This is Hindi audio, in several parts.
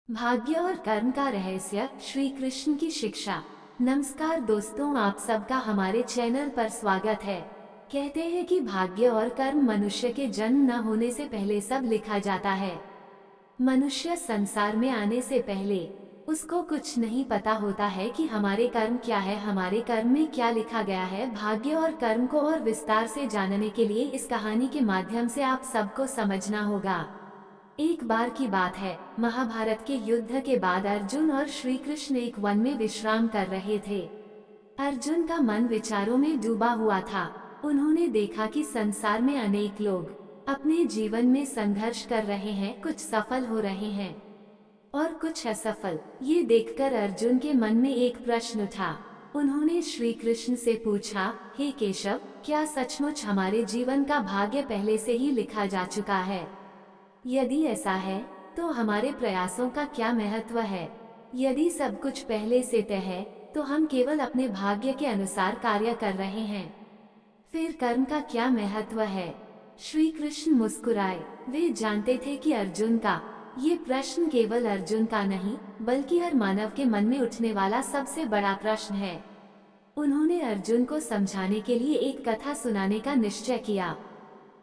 भाग्य और कर्म का रहस्य, श्री कृष्ण की शिक्षा। नमस्कार दोस्तों, आप सबका हमारे चैनल पर स्वागत है। कहते हैं कि भाग्य और कर्म मनुष्य के जन्म न होने से पहले सब लिखा जाता है। मनुष्य संसार में आने से पहले उसको कुछ नहीं पता होता है कि हमारे कर्म क्या है, हमारे कर्म में क्या लिखा गया है। भाग्य और कर्म को और विस्तार से जानने के लिए इस कहानी के माध्यम से आप सबको समझना होगा। एक बार की बात है, महाभारत के युद्ध के बाद अर्जुन और श्री कृष्ण एक वन में विश्राम कर रहे थे। अर्जुन का मन विचारों में डूबा हुआ था। उन्होंने देखा कि संसार में अनेक लोग अपने जीवन में संघर्ष कर रहे हैं, कुछ सफल हो रहे हैं और कुछ असफल। ये देखकर अर्जुन के मन में एक प्रश्न उठा। उन्होंने श्री कृष्ण से पूछा, हे केशव, क्या सचमुच हमारे जीवन का भाग्य पहले से ही लिखा जा चुका है? यदि ऐसा है तो हमारे प्रयासों का क्या महत्व है? यदि सब कुछ पहले से तय है तो हम केवल अपने भाग्य के अनुसार कार्य कर रहे हैं। फिर कर्म का क्या महत्व है? श्री कृष्ण मुस्कुराए। वे जानते थे कि अर्जुन का ये प्रश्न केवल अर्जुन का नहीं बल्कि हर मानव के मन में उठने वाला सबसे बड़ा प्रश्न है। उन्होंने अर्जुन को समझाने के लिए एक कथा सुनाने का निश्चय किया।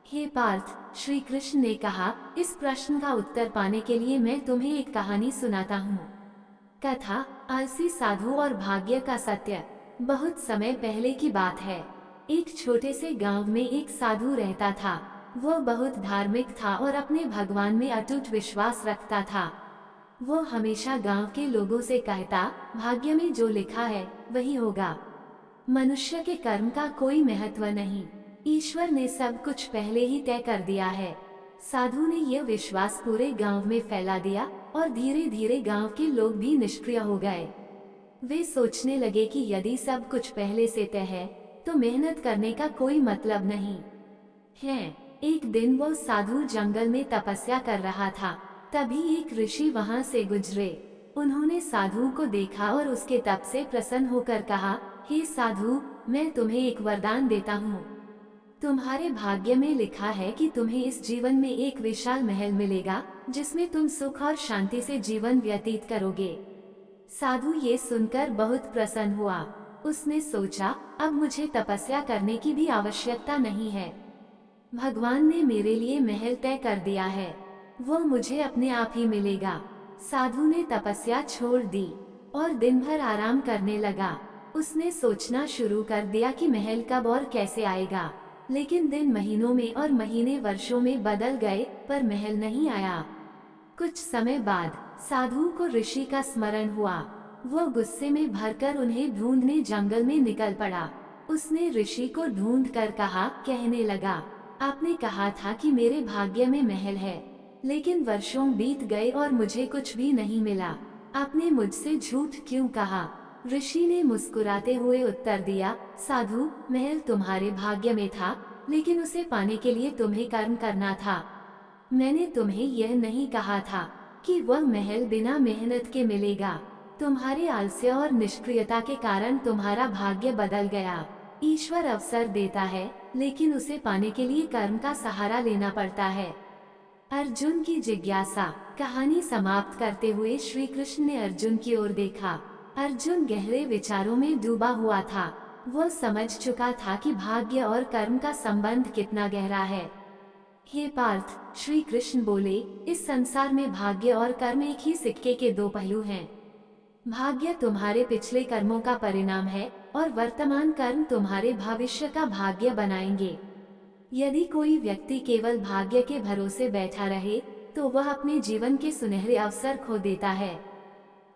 हे पार्थ, श्री कृष्ण ने कहा, इस प्रश्न का उत्तर पाने के लिए मैं तुम्हें एक कहानी सुनाता हूँ। कथा, आलसी साधु और भाग्य का सत्य। बहुत समय पहले की बात है। एक छोटे से गांव में एक साधु रहता था। वह बहुत धार्मिक था और अपने भगवान में अटूट विश्वास रखता था। वो हमेशा गांव के लोगों से कहता, भाग्य में जो लिखा है वही होगा। मनुष्य के कर्म का कोई महत्व नहीं, ईश्वर ने सब कुछ पहले ही तय कर दिया है। साधु ने यह विश्वास पूरे गांव में फैला दिया और धीरे धीरे गांव के लोग भी निष्क्रिय हो गए। वे सोचने लगे कि यदि सब कुछ पहले से तय है तो मेहनत करने का कोई मतलब नहीं है। एक दिन वो साधु जंगल में तपस्या कर रहा था। तभी एक ऋषि वहां से गुजरे। उन्होंने साधु को देखा और उसके तप से प्रसन्न होकर कहा, हे साधु, मैं तुम्हें एक वरदान देता हूँ। तुम्हारे भाग्य में लिखा है कि तुम्हें इस जीवन में एक विशाल महल मिलेगा जिसमें तुम सुख और शांति से जीवन व्यतीत करोगे। साधु ये सुनकर बहुत प्रसन्न हुआ। उसने सोचा, अब मुझे तपस्या करने की भी आवश्यकता नहीं है। भगवान ने मेरे लिए महल तय कर दिया है, वो मुझे अपने आप ही मिलेगा। साधु ने तपस्या छोड़ दी और दिन भर आराम करने लगा। उसने सोचना शुरू कर दिया कि महल कब और कैसे आएगा। लेकिन दिन महीनों में और महीने वर्षों में बदल गए पर महल नहीं आया। कुछ समय बाद साधु को ऋषि का स्मरण हुआ। वो गुस्से में भरकर उन्हें ढूंढने जंगल में निकल पड़ा। उसने ऋषि को ढूंढ कर कहा, कहने लगा, आपने कहा था कि मेरे भाग्य में महल है, लेकिन वर्षों बीत गए और मुझे कुछ भी नहीं मिला। आपने मुझसे झूठ क्यों कहा? ऋषि ने मुस्कुराते हुए उत्तर दिया, साधु, महल तुम्हारे भाग्य में था, लेकिन उसे पाने के लिए तुम्हें कर्म करना था। मैंने तुम्हें यह नहीं कहा था कि वह महल बिना मेहनत के मिलेगा। तुम्हारे आलस्य और निष्क्रियता के कारण तुम्हारा भाग्य बदल गया। ईश्वर अवसर देता है, लेकिन उसे पाने के लिए कर्म का सहारा लेना पड़ता है। अर्जुन की जिज्ञासा। कहानी समाप्त करते हुए श्री कृष्ण ने अर्जुन की ओर देखा। अर्जुन गहरे विचारों में डूबा हुआ था। वो समझ चुका था कि भाग्य और कर्म का संबंध कितना गहरा है। हे पार्थ, श्री कृष्ण बोले, इस संसार में भाग्य और कर्म एक ही सिक्के के दो पहलू हैं। भाग्य तुम्हारे पिछले कर्मों का परिणाम है और वर्तमान कर्म तुम्हारे भविष्य का भाग्य बनाएंगे। यदि कोई व्यक्ति केवल भाग्य के भरोसे बैठा रहे तो वह अपने जीवन के सुनहरे अवसर खो देता है।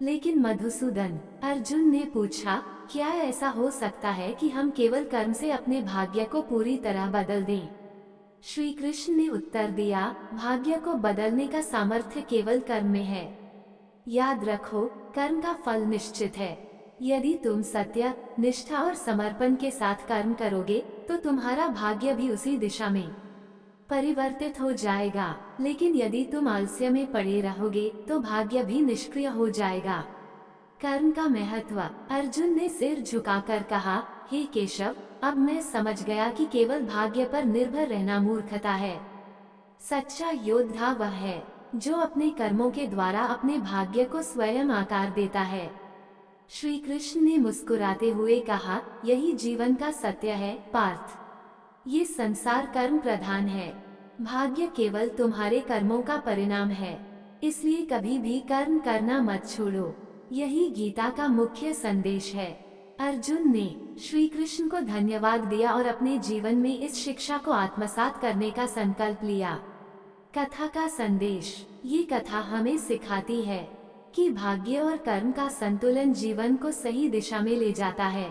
लेकिन मधुसूदन, अर्जुन ने पूछा, क्या ऐसा हो सकता है कि हम केवल कर्म से अपने भाग्य को पूरी तरह बदल दें? श्री कृष्ण ने उत्तर दिया, भाग्य को बदलने का सामर्थ्य केवल कर्म में है। याद रखो, कर्म का फल निश्चित है। यदि तुम सत्य, निष्ठा और समर्पण के साथ कर्म करोगे तो तुम्हारा भाग्य भी उसी दिशा में परिवर्तित हो जाएगा। लेकिन यदि तुम आलस्य में पड़े रहोगे तो भाग्य भी निष्क्रिय हो जाएगा। कर्म का महत्व। अर्जुन ने सिर झुकाकर कहा, हे केशव, अब मैं समझ गया कि केवल भाग्य पर निर्भर रहना मूर्खता है। सच्चा योद्धा वह है जो अपने कर्मों के द्वारा अपने भाग्य को स्वयं आकार देता है। श्री कृष्ण ने मुस्कुराते हुए कहा, यही जीवन का सत्य है पार्थ। ये संसार कर्म प्रधान है। भाग्य केवल तुम्हारे कर्मों का परिणाम है, इसलिए कभी भी कर्म करना मत छोड़ो। यही गीता का मुख्य संदेश है। अर्जुन ने श्री कृष्ण को धन्यवाद दिया और अपने जीवन में इस शिक्षा को आत्मसात करने का संकल्प लिया। कथा का संदेश। ये कथा हमें सिखाती है कि भाग्य और कर्म का संतुलन जीवन को सही दिशा में ले जाता है।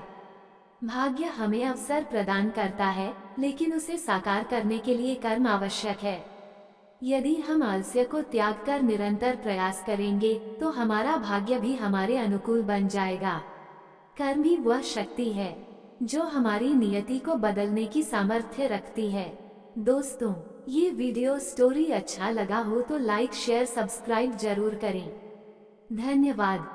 भाग्य हमें अवसर प्रदान करता है, लेकिन उसे साकार करने के लिए कर्म आवश्यक है। यदि हम आलस्य को त्याग कर निरंतर प्रयास करेंगे तो हमारा भाग्य भी हमारे अनुकूल बन जाएगा। कर्म ही वह शक्ति है जो हमारी नियति को बदलने की सामर्थ्य रखती है। दोस्तों, ये वीडियो स्टोरी अच्छा लगा हो तो लाइक शेयर सब्सक्राइब जरूर करें। धन्यवाद।